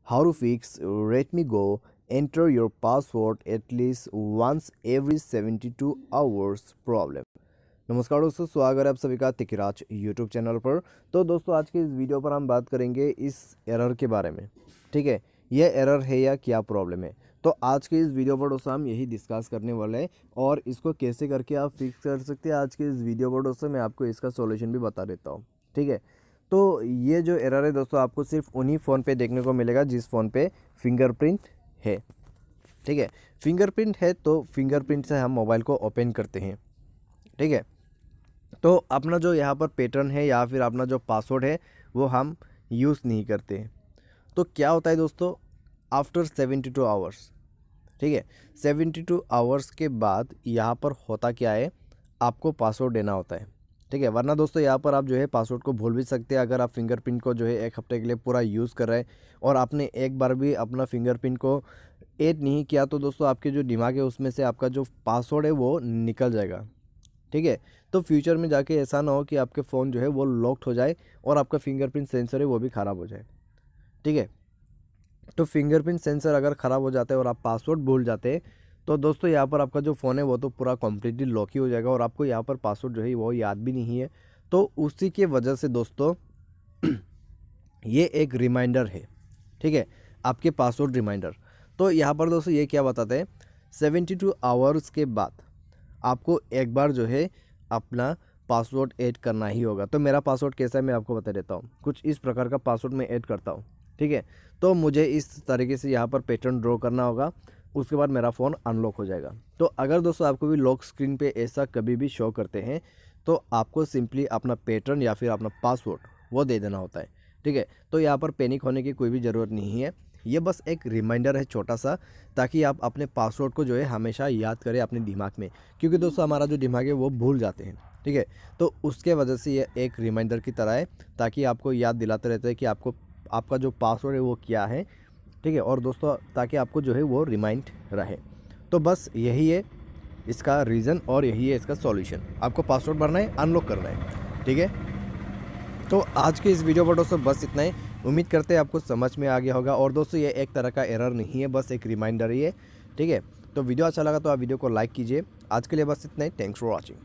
How to fix Redmi Go. Enter your password at least once every 72 hours problem। नमस्कार दोस्तों, स्वागत है आप सभी का तिकराज यूट्यूब चैनल पर। तो दोस्तों, आज के इस वीडियो पर हम बात करेंगे इस एरर के बारे में। ठीक है, यह एरर है या क्या प्रॉब्लम है। तो आज के इस वीडियो पर दोस्तों हम यही डिस्कस करने वाले हैं और इसको कैसे करके आप फिक्स कर सकते हैं। आज के इस वीडियो पर दोस्तों मैं आपको इसका सॉल्यूशन भी बता देता हूँ। ठीक है, तो ये जो एरर है दोस्तों आपको सिर्फ उन्हीं फ़ोन पे देखने को मिलेगा जिस फ़ोन पे फिंगरप्रिंट है। ठीक है, फिंगरप्रिंट है तो फिंगरप्रिंट से हम मोबाइल को ओपन करते हैं। ठीक है, तो अपना जो यहाँ पर पैटर्न है या फिर अपना जो पासवर्ड है वो हम यूज़ नहीं करते हैं। तो क्या होता है दोस्तों, आफ्टर 72 आवर्स, ठीक है, 72 आवर्स के बाद यहाँ पर होता क्या है, आपको पासवर्ड देना होता है। ठीक है, वरना दोस्तों यहाँ पर आप जो है पासवर्ड को भूल भी सकते हैं। अगर आप फिंगरप्रिंट को जो है एक हफ्ते के लिए पूरा यूज़ कर रहे हैं और आपने एक बार भी अपना फिंगरप्रिंट को ऐड नहीं किया तो दोस्तों आपके जो दिमाग है उसमें से आपका जो पासवर्ड है वो निकल जाएगा। ठीक है, तो फ्यूचर में जाके ऐसा ना हो कि आपके फ़ोन जो है वो लॉक्ड हो जाए और आपका फिंगरप्रिंट सेंसर है वो भी ख़राब हो जाए। ठीक है, तो फिंगरप्रिंट सेंसर अगर ख़राब हो जाता है और आप पासवर्ड भूल जाते हैं तो दोस्तों यहाँ पर आपका जो फ़ोन है वो तो पूरा कम्प्लीटली लॉक ही हो जाएगा और आपको यहाँ पर पासवर्ड जो है वो याद भी नहीं है। तो उसी के वजह से दोस्तों ये एक रिमाइंडर है। ठीक है, आपके पासवर्ड रिमाइंडर। तो यहाँ पर दोस्तों ये क्या बताते हैं, 72 आवर्स के बाद आपको एक बार जो है अपना पासवर्ड ऐड करना ही होगा। तो मेरा पासवर्ड कैसा है मैं आपको बता देता हूँ। कुछ इस प्रकार का पासवर्ड मैं ऐड करता हूँ। ठीक है, तो मुझे इस तरीके से यहाँ पर पैटर्न ड्रॉ करना होगा, उसके बाद मेरा फ़ोन अनलॉक हो जाएगा। तो अगर दोस्तों आपको भी लॉक स्क्रीन पे ऐसा कभी भी शो करते हैं तो आपको सिंपली अपना पैटर्न या फिर अपना पासवर्ड वो दे देना होता है। ठीक है, तो यहाँ पर पैनिक होने की कोई भी ज़रूरत नहीं है। ये बस एक रिमाइंडर है छोटा सा, ताकि आप अपने पासवर्ड को जो है हमेशा याद करें अपने दिमाग में, क्योंकि दोस्तों हमारा जो दिमाग है वो भूल जाते हैं। ठीक है, तो उसके वजह से ये एक रिमाइंडर की तरह है, ताकि आपको याद दिलाते रहते हैं कि आपको आपका जो पासवर्ड है वो क्या है। ठीक है, और दोस्तों ताकि आपको जो है वो रिमाइंड रहे। तो बस यही है इसका रीज़न और यही है इसका सॉल्यूशन। आपको पासवर्ड भरना है, अनलॉक करना है। ठीक है, तो आज के इस वीडियो पर दोस्तों बस इतना ही। उम्मीद करते हैं आपको समझ में आ गया होगा। और दोस्तों ये एक तरह का एरर नहीं है, बस एक रिमाइंडर ही है। ठीक है, तो वीडियो अच्छा लगा तो आप वीडियो को लाइक कीजिए। आज के लिए बस इतना ही। Thanks for watching.